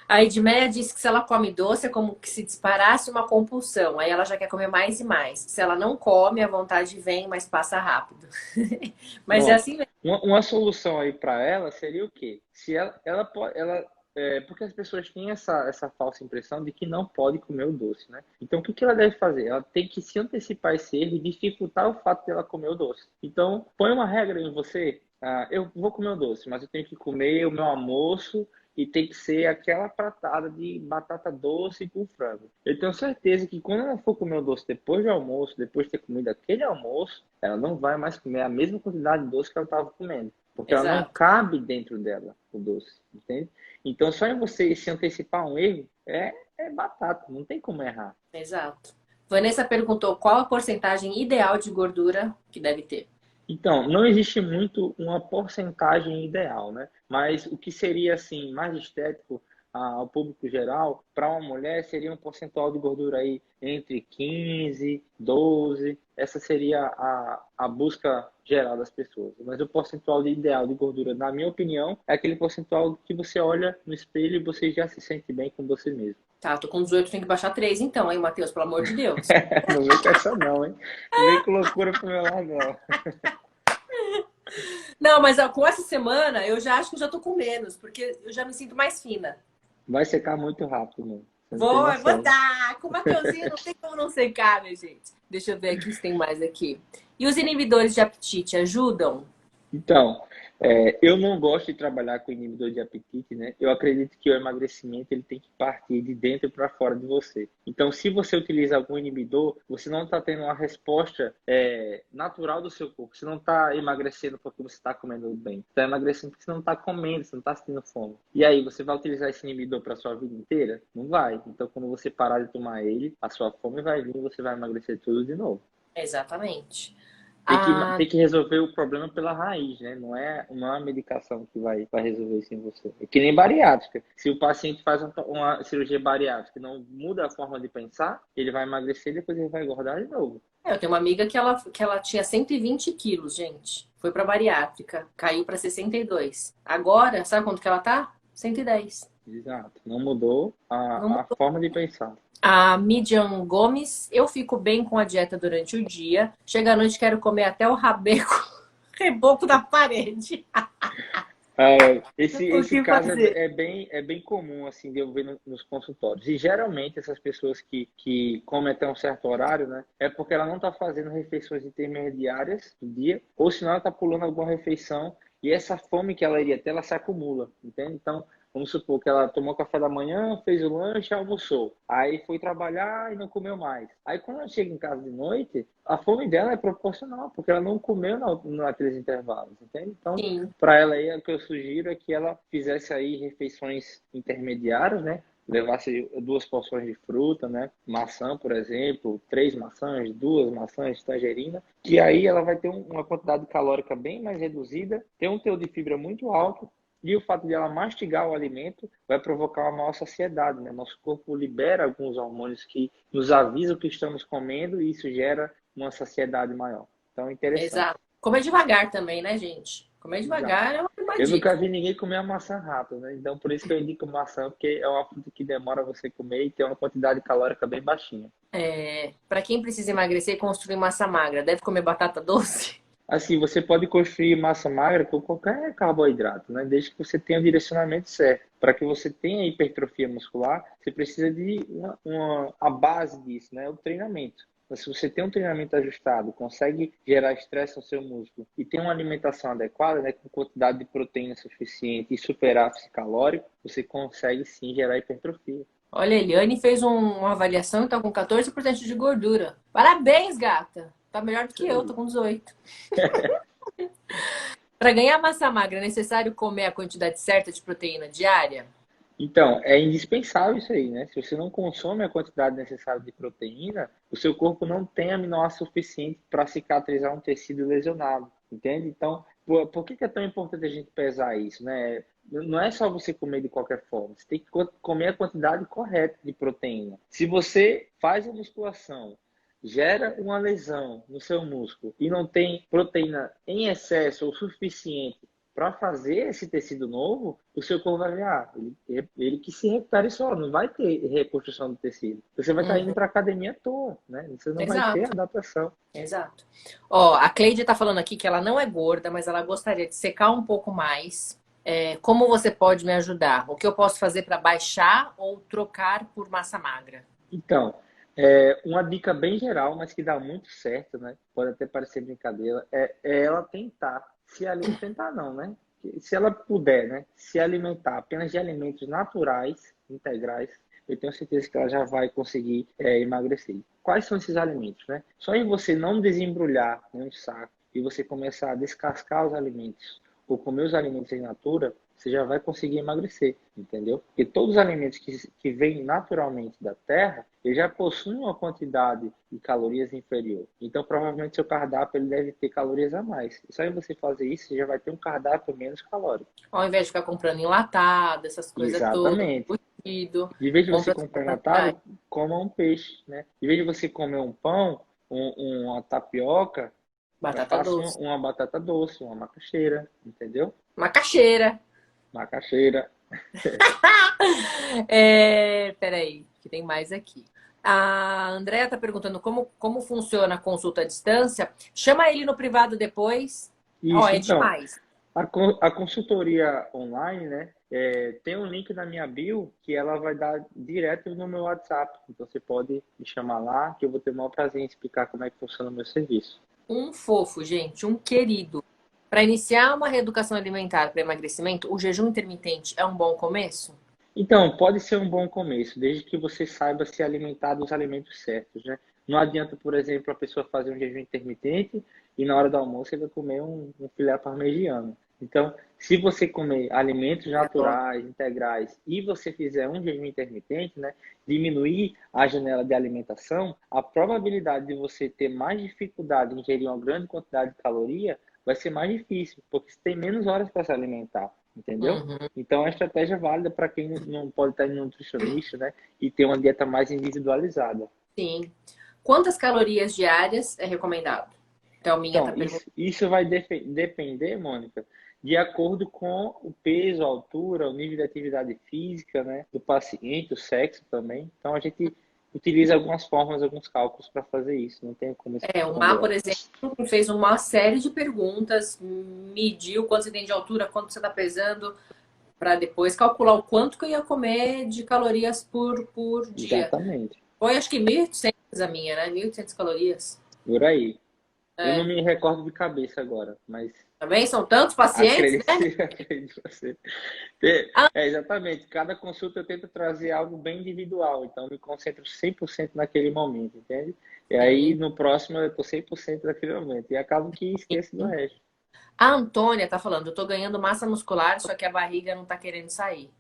A Edmeia disse que se ela come doce é como que se disparasse uma compulsão. Aí ela já quer comer mais e mais. Se ela não come, a vontade vem, mas passa rápido. Mas é Pronto. assim mesmo. Uma solução aí para ela seria o quê? Se porque as pessoas têm essa falsa impressão de que não pode comer o doce, né? Então, o que ela deve fazer? Ela tem que se antecipar esse erro e dificultar o fato de ela comer o doce. Então, põe uma regra em você. Eu vou comer o doce, mas eu tenho que comer o meu almoço e tem que ser aquela pratada de batata doce com frango. Eu tenho certeza que quando ela for comer o doce depois do almoço, depois de ter comido aquele almoço, ela não vai mais comer a mesma quantidade de doce que ela estava comendo, porque ela não Exato, cabe dentro dela o doce, entende? Então, só em você se antecipar a um erro é batata, não tem como errar. exato. Vanessa perguntou qual a porcentagem ideal de gordura que deve ter. Então, não existe muito uma porcentagem ideal, né? Mas o que seria assim mais estético, ao público geral, para uma mulher seria um percentual de gordura aí entre 15, 12. Essa seria a busca geral das pessoas. Mas o percentual ideal de gordura, na minha opinião, é aquele percentual que você olha no espelho e você já se sente bem com você mesmo. Tá, tô com 18, tem que baixar 3 então, hein, Matheus? Pelo amor de Deus. Não vem com essa não, hein? Não vem com loucura pro meu lado, não. Não, mas ó, com essa semana eu já acho que eu já tô com menos, porque eu já me sinto mais fina. Vai secar muito rápido, mano. Você não tem Vou noção. dar! Com o Mateuzinho não tem como não secar, minha gente. Deixa eu ver aqui se tem mais aqui. E os inibidores de apetite ajudam? Então, eu não gosto de trabalhar com inibidor de apetite, né? Eu acredito que o emagrecimento ele tem que partir de dentro para fora de você. Então, se você utiliza algum inibidor, você não está tendo uma resposta natural do seu corpo. Você não está emagrecendo porque você está comendo bem. Está emagrecendo porque você não está comendo, você não está sentindo fome. E aí, você vai utilizar esse inibidor para a sua vida inteira? Não vai. Então, quando você parar de tomar ele, a sua fome vai vir e você vai emagrecer tudo de novo. Exatamente. Tem que resolver o problema pela raiz, né? Não é a medicação que vai resolver isso em você. É que nem bariátrica. Se o paciente faz uma cirurgia bariátrica e não muda a forma de pensar, ele vai emagrecer e depois ele vai engordar de novo. Eu tenho uma amiga que ela tinha 120 quilos, gente. Foi pra bariátrica, caiu pra 62. Agora, sabe quanto que ela tá? 110. Exato. Não mudou Não a mudou. forma de pensar. A Midian Gomes, eu fico bem com a dieta durante o dia. Chega à noite, quero comer até o rabeco, reboco da parede. O Esse que caso fazer? é bem comum assim, de eu ver nos consultórios. E geralmente essas pessoas que comem até um certo horário, né, é porque ela não está fazendo refeições intermediárias do dia, ou senão ela está pulando alguma refeição e essa fome que ela iria ter, ela se acumula, entende? Então, vamos supor que ela tomou café da manhã, fez o lanche, almoçou. Aí foi trabalhar e não comeu mais. Aí quando ela chega em casa de noite, a fome dela é proporcional, porque ela não comeu naqueles intervalos, entende? Então, Sim, para ela aí, o que eu sugiro é que ela fizesse aí refeições intermediárias, né? Levasse 2 porções de fruta, né? Maçã, por exemplo, 3 maçãs, 2 maçãs, tangerina, que aí ela vai ter uma quantidade calórica bem mais reduzida, ter um teor de fibra muito alto, e o fato de ela mastigar o alimento vai provocar uma maior saciedade, né? Nosso corpo libera alguns hormônios que nos avisam que estamos comendo e isso gera uma saciedade maior. Então é interessante. exato. Comer devagar também, né, gente? Comer Exato. devagar é uma Eu nunca dica. vi ninguém comer a maçã rápido, né? Então por isso que eu indico maçã, porque é uma fruta que demora você comer e tem uma quantidade calórica bem baixinha. Para quem precisa emagrecer e construir massa magra, deve comer batata doce? Assim, você pode construir massa magra com qualquer carboidrato, né? Desde que você tenha o direcionamento certo. Para que você tenha hipertrofia muscular, você precisa de a base disso, né? O treinamento. Mas se você tem um treinamento ajustado, consegue gerar estresse no seu músculo e tem uma alimentação adequada, né, com quantidade de proteína suficiente e superávit calórico, você consegue sim gerar hipertrofia. Olha, a Eliane fez uma avaliação e tá com 14% de gordura. Parabéns, gata! Tá melhor do que eu, tô com 18. Para ganhar massa magra, é necessário comer a quantidade certa de proteína diária? Então, é indispensável isso aí, né? Se você não consome a quantidade necessária de proteína, o seu corpo não tem aminoácido suficiente para cicatrizar um tecido lesionado, entende? Então, por que é tão importante a gente pesar isso, né? Não é só você comer de qualquer forma, você tem que comer a quantidade correta de proteína. Se você faz a musculação, gera uma lesão no seu músculo e não tem proteína em excesso ou suficiente para fazer esse tecido novo, o seu corpo vai ver, ele que se recupere só, não vai ter reconstrução do tecido. Você vai estar indo Uhum. para academia à toa, né? Você não vai ter Exato, adaptação. exato. Ó, a Cleide tá falando aqui que ela não é gorda, mas ela gostaria de secar um pouco mais. Como você pode me ajudar? O que eu posso fazer para baixar ou trocar por massa magra? Então, uma dica bem geral, mas que dá muito certo, né? Pode até parecer brincadeira, é ela tentar se alimentar, não, né? Se ela puder, né, se alimentar apenas de alimentos naturais, integrais, eu tenho certeza que ela já vai conseguir emagrecer. Quais são esses alimentos, né? Só em você não desembrulhar em um saco e você começar a descascar os alimentos, ou comer os alimentos in natura, você já vai conseguir emagrecer, entendeu? Porque todos os alimentos que vêm naturalmente da terra, eles já possuem uma quantidade de calorias inferior. Então, provavelmente, seu cardápio ele deve ter calorias a mais. E só em você fazer isso, você já vai ter um cardápio menos calórico. Ao invés de ficar comprando enlatado, essas coisas todas, Exatamente. embutido, De vez de você compra comprar naturais. enlatado, coma um peixe, né? De vez de você comer um pão, uma tapioca, Batata faça doce. uma batata doce, uma macaxeira, entendeu? Macaxeira. Macaxeira. Peraí, que tem mais aqui. A Andrea está perguntando como funciona a consulta à distância. Chama ele no privado depois. Ó, Isso, é então, demais. a consultoria online, né? Tem um link na minha bio que ela vai dar direto no meu WhatsApp. Então você pode me chamar lá, que eu vou ter o maior prazer em explicar como é que funciona o meu serviço. Um fofo, gente, um querido. Para iniciar uma reeducação alimentar para emagrecimento, o jejum intermitente é um bom começo? Então, pode ser um bom começo, desde que você saiba se alimentar dos alimentos certos, né? Não adianta, por exemplo, a pessoa fazer um jejum intermitente e na hora do almoço ele vai comer um filé parmegiano. Então, se você comer alimentos Adoro. naturais, integrais, e você fizer um jejum intermitente, né, diminuir a janela de alimentação, a probabilidade de você ter mais dificuldade em ingerir uma grande quantidade de caloria vai ser mais difícil, porque você tem menos horas para se alimentar, entendeu? Uhum, Então, é uma estratégia válida para quem não pode estar em nutricionista, né? E ter uma dieta mais individualizada. sim. Quantas calorias diárias é recomendado? Thelminha está Então, perguntando. isso vai depender, Mônica, de acordo com o peso, a altura, o nível de atividade física, né? Do paciente, o sexo também. Então, a gente utiliza algumas formas, alguns cálculos para fazer isso. Não tem como O esconder Mar, por ela. exemplo, me fez uma série de perguntas, mediu quanto você tem de altura, quanto você está pesando, para depois calcular o quanto que eu ia comer de calorias por dia. Exatamente. Foi acho que 1.800 a minha, né? 1.800 calorias. Por aí. Eu não É. me recordo de cabeça agora, mas Também são tantos pacientes, acredite, né? acredite você. Ah, Exatamente. Cada consulta eu tento trazer algo bem individual. Então, eu me concentro 100% naquele momento, entende? E aí, sim. no próximo, eu estou 100% naquele momento. E acabo que esqueço do resto. A Antônia tá falando, eu tô ganhando massa muscular, só que a barriga não tá querendo sair.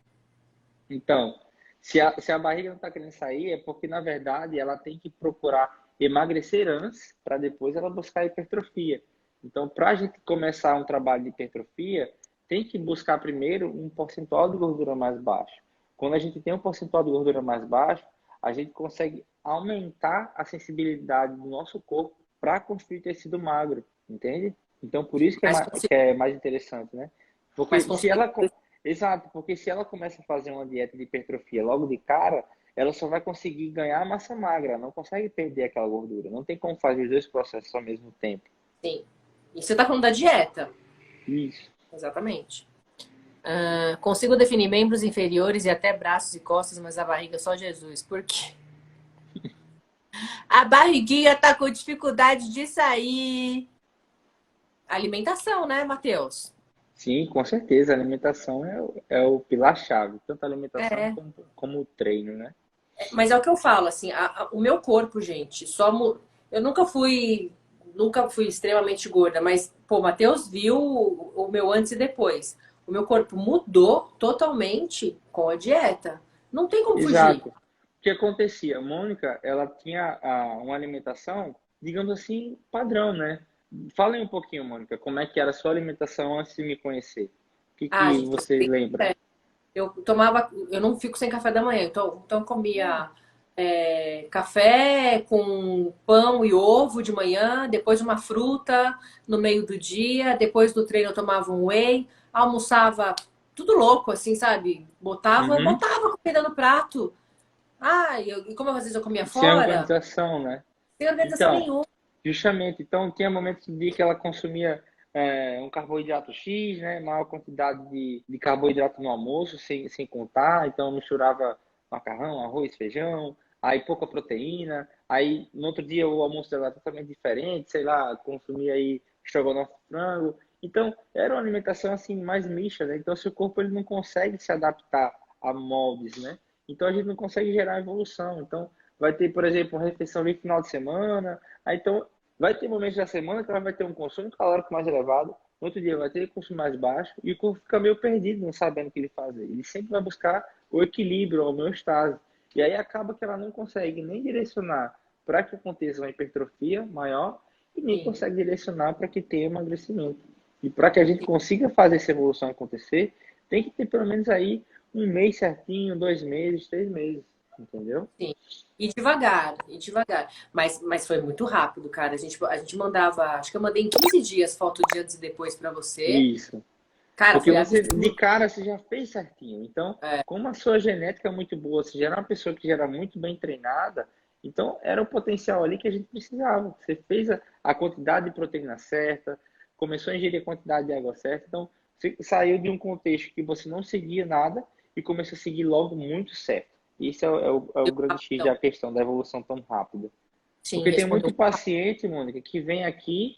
Então, se a barriga não está querendo sair, é porque, na verdade, ela tem que procurar emagrecer antes, para depois ela buscar hipertrofia. Então, para a gente começar um trabalho de hipertrofia, tem que buscar primeiro um percentual de gordura mais baixo. Quando a gente tem um percentual de gordura mais baixo, a gente consegue aumentar a sensibilidade do nosso corpo para construir tecido magro, entende? Então, por isso que Mas que consigo, é mais interessante, né? mas Porque se consigo. ela Exato, porque se ela começa a fazer uma dieta de hipertrofia logo de cara, ela só vai conseguir ganhar massa magra, não consegue perder aquela gordura. Não tem como fazer os dois processos ao mesmo tempo. Sim. E você tá falando da dieta. Isso. Exatamente. Consigo definir membros inferiores e até braços e costas, mas a barriga só Jesus. Por quê? A barriguinha tá com dificuldade de sair. Alimentação, né, Matheus? Sim, com certeza. A alimentação é o pilar-chave, tanto a alimentação É. como o treino, né? Mas é o que eu falo, assim, o meu corpo, gente, eu nunca fui extremamente gorda, mas, pô, o Matheus viu o meu antes e depois. O meu corpo mudou totalmente com a dieta. Não tem como fugir. Exato. O que acontecia? A Mônica, ela tinha uma alimentação, digamos assim, padrão, né? Fala aí um pouquinho, Mônica, como é que era a sua alimentação antes de me conhecer? O que Ah, que gente, você lembra? eu não fico sem café da manhã, então eu comia café com pão e ovo de manhã, depois uma fruta no meio do dia, depois do treino eu tomava um whey, almoçava tudo louco, assim, sabe? Botava, Uhum. botava comida no prato. Ah, e como às vezes eu comia Sem fora, organização, né? sem organização Então, nenhuma. justamente, então tinha momentos do dia que ela consumia um carboidrato X, né? Maior quantidade de carboidrato no almoço, sem contar, então misturava macarrão, arroz, feijão, aí pouca proteína, aí no outro dia o almoço dela era totalmente diferente, sei lá, consumia aí estrogonofe de frango. Então, era uma alimentação assim mais mista, né? Então, seu corpo ele não consegue se adaptar a moldes, né? Então, a gente não consegue gerar evolução. Então, vai ter, por exemplo, uma refeição no final de semana, aí, então vai ter momentos da semana que ela vai ter um consumo calórico mais elevado, no outro dia vai ter custo mais baixo e o corpo fica meio perdido, não sabendo o que ele fazer. Ele sempre vai buscar o equilíbrio, a homeostase. E aí acaba que ela não consegue nem direcionar para que aconteça uma hipertrofia maior e nem Sim, consegue direcionar para que tenha emagrecimento. E para que a gente consiga fazer essa evolução acontecer, tem que ter pelo menos aí um mês certinho, 2 meses, 3 meses, entendeu? sim. E devagar, e devagar. Mas foi muito rápido, cara. A gente mandava, acho que eu mandei em 15 dias foto de antes e depois pra você. Isso. Cara, Porque foi você, de absurdo. cara, você já fez certinho. Então, É, como a sua genética é muito boa, você já era uma pessoa que já era muito bem treinada, então era o potencial ali que a gente precisava. Você fez a quantidade de proteína certa, começou a ingerir a quantidade de água certa, então você saiu de um contexto que você não seguia nada e começou a seguir logo muito certo. Isso é o deu grande X rapidão. da questão da evolução tão rápida. Sim, Porque tem respondeu. muito paciente, Mônica, que vem aqui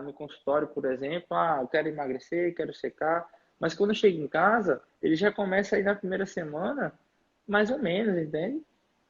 no consultório, por exemplo, eu quero emagrecer, quero secar, mas quando chega em casa, ele já começa aí na primeira semana, mais ou menos, entende?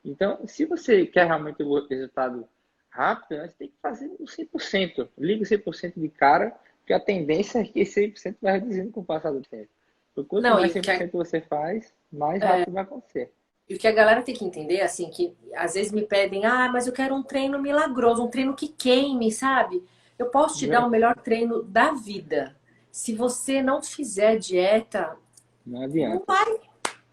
Então, se você quer realmente o resultado rápido, né, você tem que fazer o 100%. Liga o 100% de cara, porque a tendência é que esse 100% vai reduzindo com o passar do tempo. Então, quanto Não, mais 100% você faz, mais rápido vai acontecer. e o que a galera tem que entender, assim, que às vezes me pedem, mas eu quero um treino milagroso, um treino que queime, sabe? Eu posso te dar o Né? melhor treino da vida. Se você não fizer dieta, Não não adianta. vai,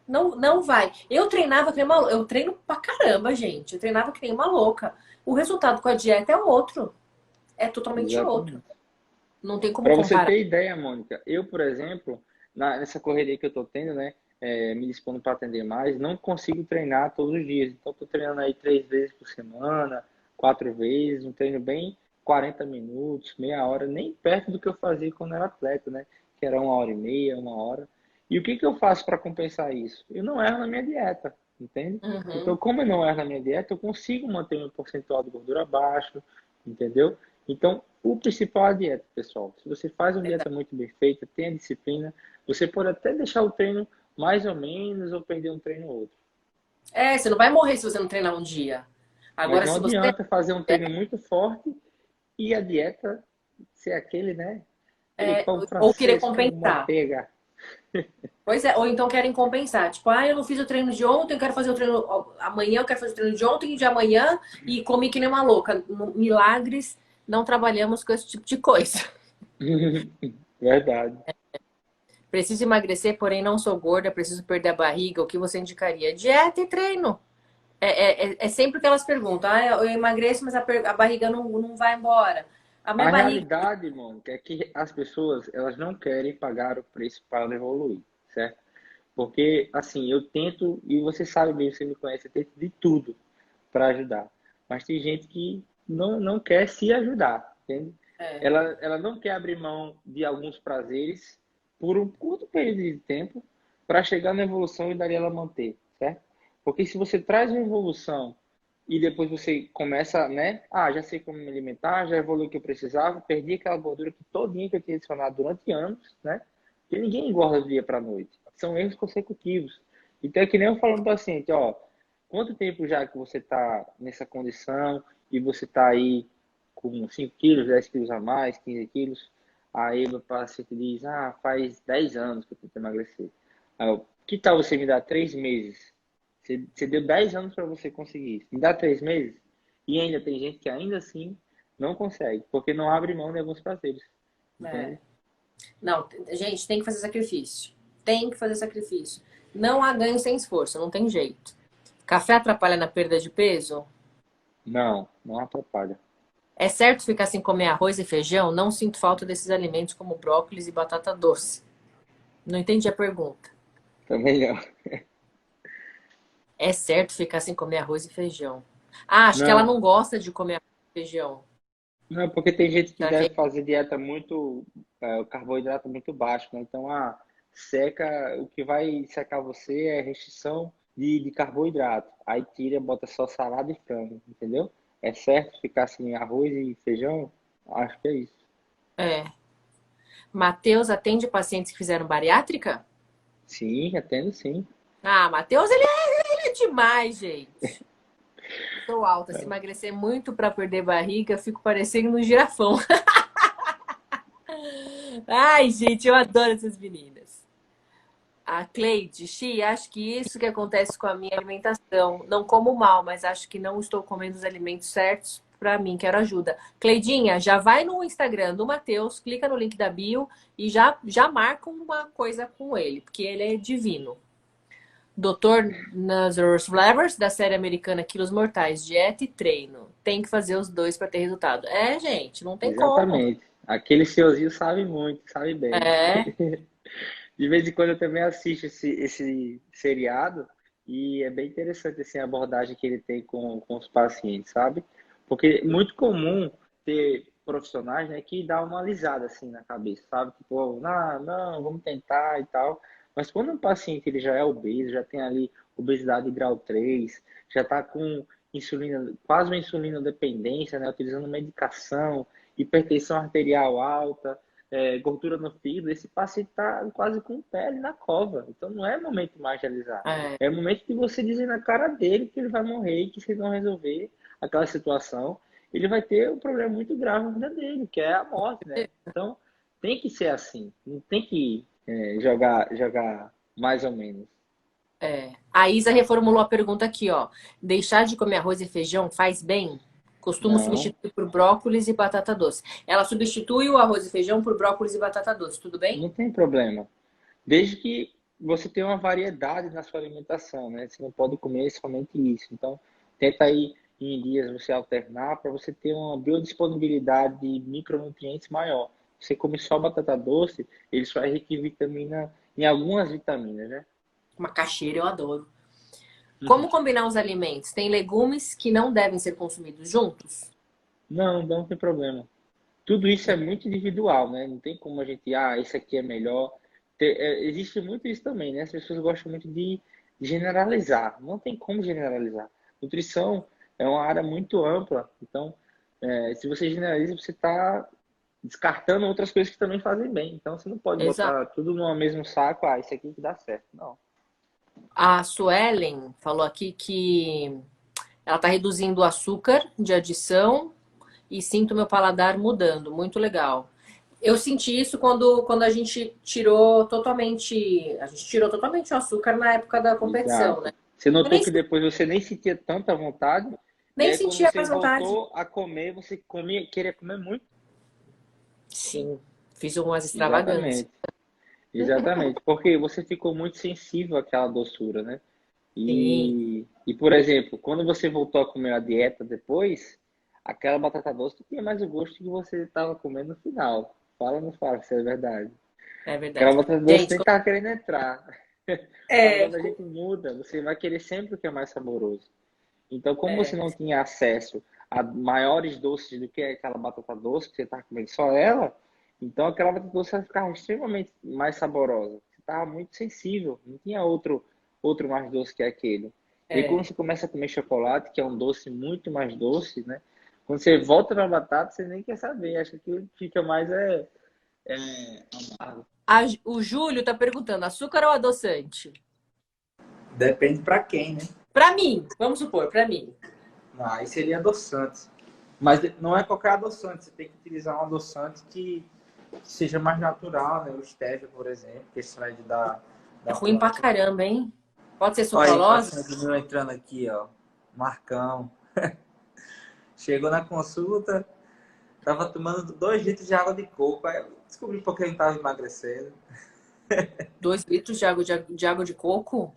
não vai. Eu treinava que nem uma, eu treino pra caramba, gente. Eu treinava que nem uma louca. O resultado com a dieta é outro, é totalmente outro. Exatamente. Não tem como Para você comparar. ter ideia, Mônica, eu, por exemplo, nessa correria que eu estou tendo, né, me dispondo para atender mais, não consigo treinar todos os dias. Então, estou treinando aí 3 vezes por semana, 4 vezes, um treino bem 40 minutos, meia hora, nem perto do que eu fazia quando era atleta, né? Que era 1 hora e meia, 1 hora. E o que que eu faço para compensar isso? Eu não erro na minha dieta, entende? Então, Uhum. como eu não erro na minha dieta, eu consigo manter meu percentual de gordura baixo, entendeu? Então, o principal é a dieta, pessoal. Se você faz uma dieta muito bem feita, tem a disciplina, você pode até deixar o treino mais ou menos ou perder um treino ou outro. É, você não vai morrer se você não treinar um dia. Mas Agora, não se você adianta fazer um treino muito forte e a dieta ser aquele, né? Aquele pão ou querer francês com compensar. manteiga. Pois é, ou então querem compensar. Tipo, eu não fiz o treino de ontem, eu quero fazer o treino amanhã, eu quero fazer o treino de ontem e de amanhã e comi que nem uma louca. Milagres, não trabalhamos com esse tipo de coisa. Verdade. Preciso emagrecer, porém não sou gorda, preciso perder a barriga. O que você indicaria? Dieta e treino. É sempre que elas perguntam, eu emagreço, mas a barriga não vai embora. A minha A barriga. realidade, Mônica, é que as pessoas, elas não querem pagar o preço para evoluir, certo? Porque, assim, eu tento, e você sabe bem, você me conhece, eu tento de tudo para ajudar. Mas tem gente que não quer se ajudar, entende? É, Ela não quer abrir mão de alguns prazeres por um curto período de tempo para chegar na evolução e dali ela manter, certo? Porque se você traz uma evolução e depois você começa, né? Já sei como me alimentar, já evoluiu o que eu precisava, perdi aquela gordura que todinha que eu tinha adicionado durante anos, né? Porque ninguém engorda do dia para a noite. São erros consecutivos. Então é que nem eu falo para o paciente, quanto tempo já que você está nessa condição e você está aí com 5 quilos, 10 quilos a mais, 15 quilos? Aí o paciente diz, faz 10 anos que eu tento emagrecer. Que tal você me dar 3 meses? Você deu 10 anos para você conseguir. Me dá 3 meses? E ainda tem gente que ainda assim não consegue, porque não abre mão de alguns prazeres. é. Entende? Não, gente, tem que fazer sacrifício. Tem que fazer sacrifício. Não há ganho sem esforço, não tem jeito. Café atrapalha na perda de peso? Não, não atrapalha. É certo ficar sem comer arroz e feijão? Não sinto falta desses alimentos como brócolis e batata doce. Não entendi a pergunta. Também não. É certo ficar sem comer arroz e feijão? Acho que ela Não, não gosta de comer arroz e feijão. não, porque tem gente que Tá, deve gente? fazer dieta muito, o carboidrato muito baixo, né? Então, seca, o que vai secar você é restrição de carboidrato. Aí tira, bota só salada e frango, entendeu? É certo ficar sem arroz e feijão? Acho que é isso. É. Matheus atende pacientes que fizeram bariátrica? Sim, atendo sim. Matheus, ele é demais, gente. Sou alta. Se emagrecer muito para perder barriga, eu fico parecendo um girafão. Ai, gente, eu adoro essas meninas. A Cleide, Xi, acho que isso que acontece com a minha alimentação. Não como mal, mas acho que não estou comendo os alimentos certos para mim. Quero ajuda. Cleidinha, já vai no Instagram do Matheus, clica no link da bio e já marca uma coisa com ele, porque ele é divino. Doutor Nazareth Flavors, da série americana Quilos Mortais, dieta e treino. Tem que fazer os dois para ter resultado. É, gente, não tem como. Exatamente. Aquele seuzinho sabe muito, sabe bem. É, De vez em quando eu também assisto esse seriado e é bem interessante assim, a abordagem que ele tem com os pacientes, sabe? Porque é muito comum ter profissionais, né, que dá uma alisada assim na cabeça, sabe? Tipo, não, não, vamos tentar e tal. Mas quando um paciente ele já é obeso, já tem ali obesidade grau 3, já está com insulina, quase uma insulina dependência, né, utilizando medicação, hipertensão arterial alta, gordura no fígado, esse paciente está quase com pele na cova. Então não é momento mais de alisar. é, É momento de você dizer na cara dele que ele vai morrer e que se não resolver aquela situação, ele vai ter um problema muito grave na vida dele, que é a morte, né? Então tem que ser assim. Não tem que jogar mais ou menos. é. A Isa reformulou a pergunta aqui, ó. Deixar de comer arroz e feijão faz bem? Costumo Não, substituir por brócolis e batata doce. Ela substitui o arroz e feijão por brócolis e batata doce, tudo bem? não tem problema. Desde que você tenha uma variedade na sua alimentação, né? Você não pode comer somente isso. Então, tenta aí em dias você alternar para você ter uma biodisponibilidade de micronutrientes maior. Você come só batata doce, ele só é rico em vitamina, em algumas vitaminas, né? Macaxeira eu adoro. Uhum. Como combinar os alimentos? Tem legumes que não devem ser consumidos juntos? Não, não tem problema. Tudo isso é muito individual, né? Não tem como a gente, esse aqui é melhor. Existe muito isso também, né? As pessoas gostam muito de generalizar. Não tem como generalizar. Nutrição é uma área muito ampla. Então, se você generaliza, você está descartando outras coisas que também fazem bem. Então, você não pode Exato. botar tudo no mesmo saco. Ah, isso aqui que dá certo. Não. A Suelen falou aqui que ela está reduzindo o açúcar de adição e sinto meu paladar mudando. Muito legal. Eu senti isso quando a gente tirou totalmente. A gente tirou totalmente o açúcar na época da competição, né? Exato. Você Eu notou nem, que depois você nem sentia tanta vontade, e nem aí quando sentia você mais vontade. voltou a comer, você comia, queria comer muito. Sim, fiz umas extravagâncias. Exatamente. Exatamente. Porque você ficou muito sensível àquela doçura, né? Sim, Por exemplo, quando você voltou a comer a dieta depois, aquela batata doce tinha mais o gosto que você estava comendo no final. Fala ou não fala, se é verdade. é Aquela verdade. batata doce Gente, nem estava querendo entrar. Mas é, quando a gente muda, você vai querer sempre o que é mais saboroso. Então, como você é, não tinha acesso a maiores doces do que aquela batata doce, que você estava comendo só ela, então aquela batata doce vai ficar extremamente mais saborosa. Você estava muito sensível, não tinha outro mais doce que aquele. E aí, quando é. você começa a comer chocolate, que é um doce muito mais doce, né? Quando você volta para a batata, você nem quer saber, acha que fica mais é amargo. O Júlio tá perguntando, açúcar ou adoçante? Depende para quem, né? Pra mim, vamos supor, pra mim. Não, aí seria adoçante. Mas não é qualquer adoçante. Você tem que utilizar um adoçante que seja mais natural, né? O stevia, por exemplo, que extrai É da ruim pra planta. caramba, hein? Pode ser Olha aí, sucralose? paciente meu entrando aqui, ó. Marcão. Chegou na consulta, tava tomando 2 litros de água de coco. Aí eu descobri porque ele não tava emagrecendo. 2 litros de água de coco?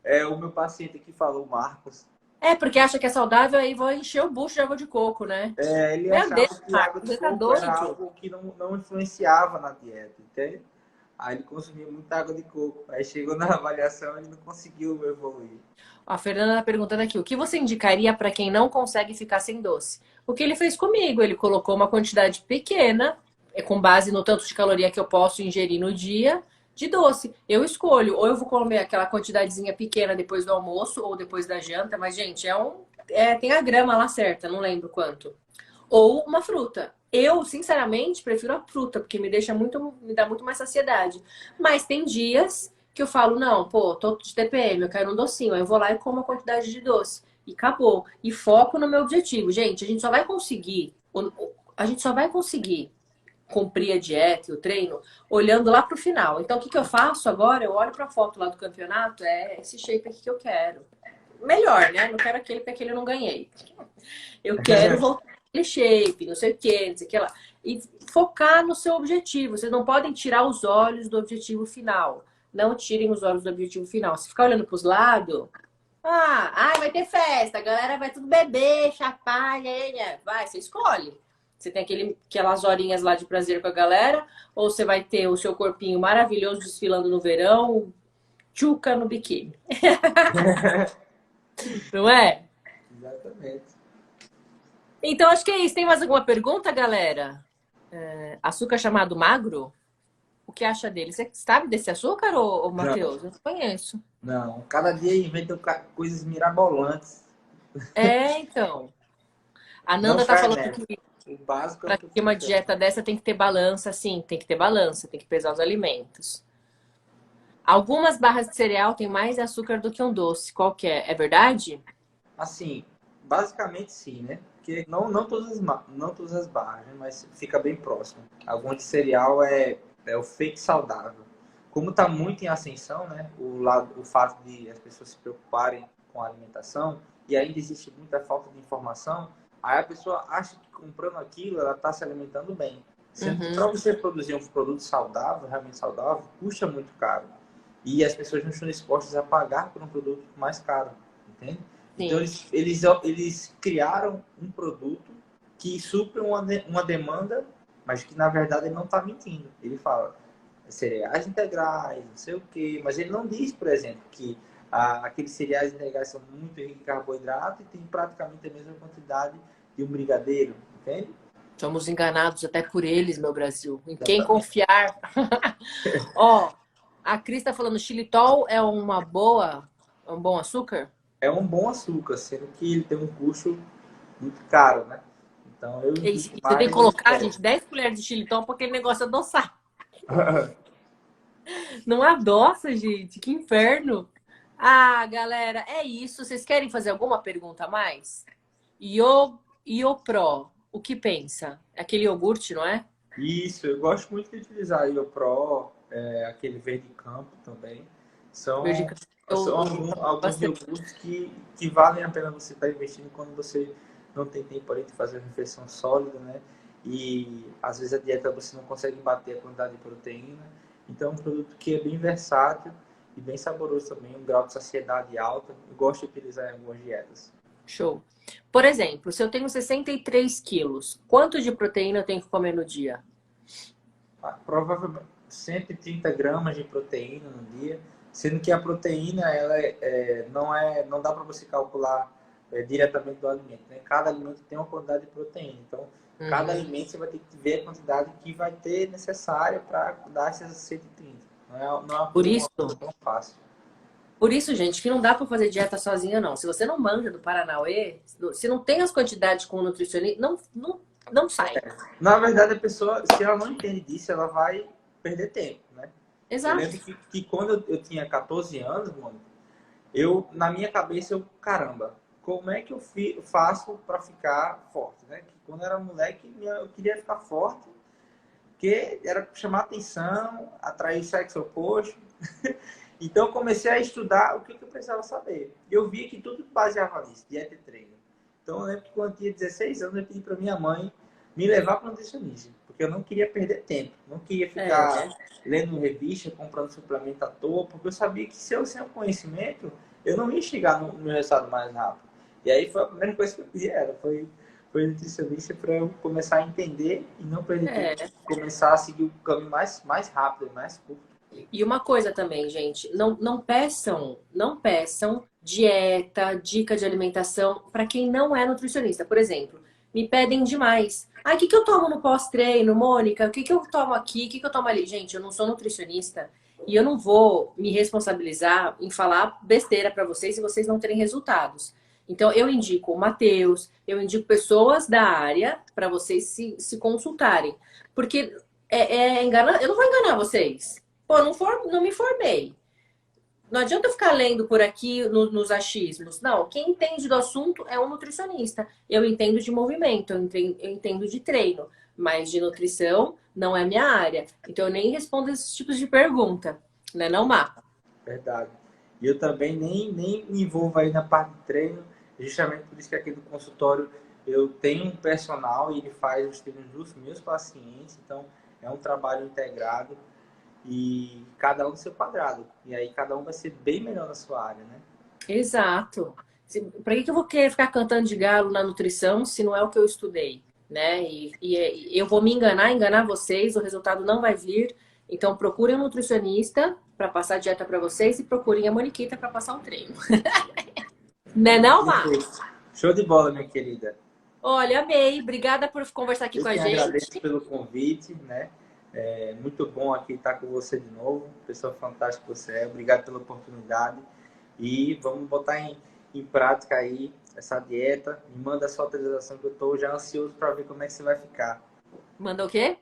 É, o meu paciente aqui falou, Marcos. É, porque acha que é saudável, aí vai encher o bucho de água de coco, né? É, ele Meu achava Deus, que água Marcos, de você tá coco era doido? algo que não influenciava na dieta, entende? Aí ele consumia muita água de coco. Aí chegou na avaliação e ele não conseguiu evoluir. A Fernanda tá perguntando aqui, o que você indicaria pra quem não consegue ficar sem doce? O que ele fez comigo? Ele colocou uma quantidade pequena, com base no tanto de caloria que eu posso ingerir no dia, de doce. Eu escolho, ou eu vou comer aquela quantidadezinha pequena depois do almoço ou depois da janta, mas, gente, tem a grama lá certa, não lembro quanto. Ou uma fruta. Eu, sinceramente, prefiro a fruta, porque me dá muito mais saciedade. Mas tem dias que eu falo, não, pô, tô de TPM, eu quero um docinho. Aí eu vou lá e como a quantidade de doce. E acabou. E foco no meu objetivo. Gente, a gente só vai conseguir cumprir a dieta e o treino olhando lá pro final. Então, o que que eu faço agora? Eu olho pra foto lá do campeonato, é esse shape aqui que eu quero. Melhor, né? Não quero aquele, porque aquele eu não ganhei. Eu quero voltar aquele shape, não sei o que, não sei o que lá. E focar no seu objetivo. Vocês não podem tirar os olhos do objetivo final. Não tirem os olhos do objetivo final. Se ficar olhando pros lados, ai, vai ter festa, a galera vai tudo beber, chapar, vai, você escolhe. Você tem aquelas horinhas lá de prazer com a galera, ou você vai ter o seu corpinho maravilhoso desfilando no verão, tchuca no biquíni. Não é? Exatamente. Então, acho que é isso. Tem mais alguma pergunta, galera? Açúcar chamado magro? O que acha dele? Você sabe desse açúcar, ô Matheus? Eu não conheço. Não, cada dia inventam coisas mirabolantes. Então. A Não Nanda tá cai falando nela. que O básico é para o que ter uma funciona. dieta dessa tem que ter balança, sim. Tem que ter balança, tem que pesar os alimentos. Algumas barras de cereal têm mais açúcar do que um doce. Qual que é? É verdade? Assim, basicamente sim, né? Porque não todas as barras, né? Mas fica bem próximo. Algumas de cereal é o fake saudável. Como está muito em ascensão, né? O fato de as pessoas se preocuparem com a alimentação e ainda existe muita falta de informação, aí a pessoa acha que comprando aquilo ela está se alimentando bem. Sendo que para você produzir um produto saudável, realmente saudável, custa muito caro. E as pessoas não estão dispostas a pagar por um produto mais caro, entende? Sim. Então, eles criaram um produto que supre uma demanda, mas que, na verdade, ele não está mentindo. Ele fala cereais integrais, não sei o quê, mas ele não diz, por exemplo, que aqueles cereais integrais são muito ricos em carboidrato e tem praticamente a mesma quantidade de um brigadeiro, entende? Somos enganados até por eles, meu Brasil. Em quem confiar? Ó, a Cris tá falando, xilitol é um bom açúcar? É um bom açúcar, sendo que ele tem um custo muito caro, né? Então, eu E indico você tem mais que colocar, o gente, 10 colheres de xilitol para aquele negócio adoçar. Não adoça, gente. Que inferno. Galera, é isso. Vocês querem fazer alguma pergunta a mais? Iopro, o que pensa? É aquele iogurte, não é? Isso, eu gosto muito de utilizar a IoPro, aquele verde campo também. São, Verde são alguns iogurtes que valem a pena você estar investindo quando você não tem tempo ali de fazer uma refeição sólida, né? E às vezes a dieta você não consegue bater a quantidade de proteína. Então é um produto que é bem versátil e bem saboroso também, um grau de saciedade alto. Eu gosto de utilizar em algumas dietas. Show. Por exemplo, se eu tenho 63 quilos, quanto de proteína eu tenho que comer no dia? Provavelmente 130 gramas de proteína no dia, sendo que a proteína ela não dá para você calcular diretamente do alimento, né? Cada alimento tem uma quantidade de proteína, então cada alimento você vai ter que ver a quantidade que vai ter necessária para dar essas 130. Não é uma coisa tão fácil. Por isso, gente, que não dá para fazer dieta sozinha, não. Se você não manja do Paranauê, se não tem as quantidades com o nutricionista, não sai. Na verdade, a pessoa, se ela não entende disso, ela vai perder tempo, né? Exato. Eu lembro que quando eu tinha 14 anos, mano, na minha cabeça, caramba, como é que eu faço para ficar forte, né? Que quando eu era moleque, eu queria ficar forte, porque era chamar atenção, atrair sexo oposto. Então, eu comecei a estudar o que eu precisava saber. E eu vi que tudo baseava nisso, dieta e treino. Então, eu lembro que quando eu tinha 16 anos, eu pedi para minha mãe me levar para o nutricionista. Porque eu não queria perder tempo. Não queria ficar lendo revista, comprando suplemento à toa. Porque eu sabia que se eu sem o conhecimento, eu não ia chegar no resultado mais rápido. E aí, foi a primeira coisa que eu pedi. Foi nutricionista para eu começar a entender e não perder tempo. Começar a seguir o caminho mais rápido, mais curto. E uma coisa também, gente, não peçam dieta, dica de alimentação para quem não é nutricionista. Por exemplo, me pedem demais. O que eu tomo no pós-treino, Mônica? O que eu tomo aqui? O que eu tomo ali? Gente, eu não sou nutricionista e eu não vou me responsabilizar em falar besteira para vocês se vocês não terem resultados. Então, eu indico o Matheus, eu indico pessoas da área para vocês se consultarem. Porque eu não vou enganar vocês. Pô, não me formei. Não adianta eu ficar lendo por aqui nos achismos. Não, quem entende do assunto é um nutricionista. Eu entendo de movimento, eu entendo de treino. Mas de nutrição, não é minha área. Então eu nem respondo esses tipos de pergunta, né, não, Má? Verdade. E eu também nem me envolvo aí na parte de treino, justamente por isso que aqui no consultório eu tenho um personal e ele faz os treinos dos meus pacientes, então é um trabalho integrado e cada um do seu quadrado. E aí cada um vai ser bem melhor na sua área, né? Exato. Para que eu vou querer ficar cantando de galo na nutrição se não é o que eu estudei, né? E eu vou me enganar vocês, o resultado não vai vir. Então procurem um nutricionista para passar a dieta para vocês e procurem a Moniquita para passar um treino. Né não, Má? Show de bola, minha querida. Olha, amei. Obrigada por conversar aqui Eu com a que gente. agradeço pelo convite, né? É muito bom aqui estar com você de novo. Pessoa fantástica que você é. Obrigado pela oportunidade. E vamos botar em prática aí essa dieta. Me manda a sua atualização que eu estou já ansioso para ver como é que você vai ficar. Manda o quê?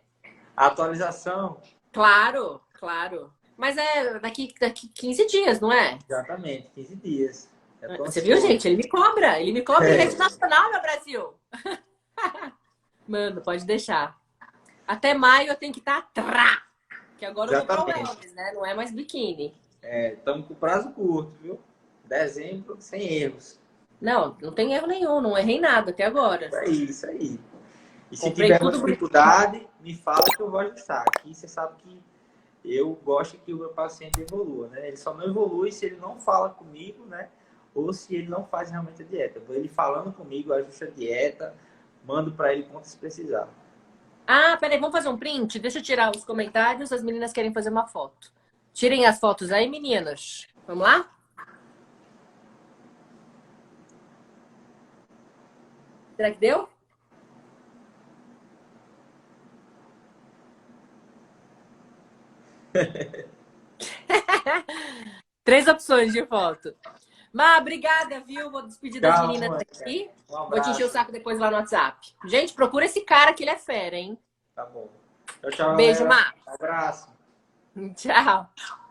A atualização. Claro, claro. Mas é daqui 15 dias, não é? Exatamente, 15 dias. Já tô Você viu, ansioso. gente? Ele me cobra. Ele me cobra em rede nacional, meu Brasil. Mano, pode deixar. Até maio eu tenho que estar que agora eu tô Exatamente. pro Wellness, né? Não é mais biquíni. Estamos com prazo curto, viu? Dezembro, sem erros. Não, não tem erro nenhum. Não errei nada até agora. Isso aí, isso aí. E se Comprei tiver uma tudo dificuldade, me fala que eu vou ajustar. Aqui você sabe que eu gosto que o meu paciente evolua, né? Ele só não evolui se ele não fala comigo, né? Ou se ele não faz realmente a dieta. Ele falando comigo, eu ajusto a dieta, mando para ele quanto precisar. Ah, peraí, vamos fazer um print? Deixa eu tirar os comentários. As meninas querem fazer uma foto. Tirem as fotos aí, meninas. Vamos lá? Será que deu? Três opções de foto. Má, obrigada, viu? Vou despedir das Tchau, meninas Mônica. aqui. Um Vou te encher o abraço. saco depois lá no WhatsApp. Gente, procura esse cara que ele é fera, hein? Tá bom. Tchau, tchau, Beijo, galera. Má. Um abraço. Tchau.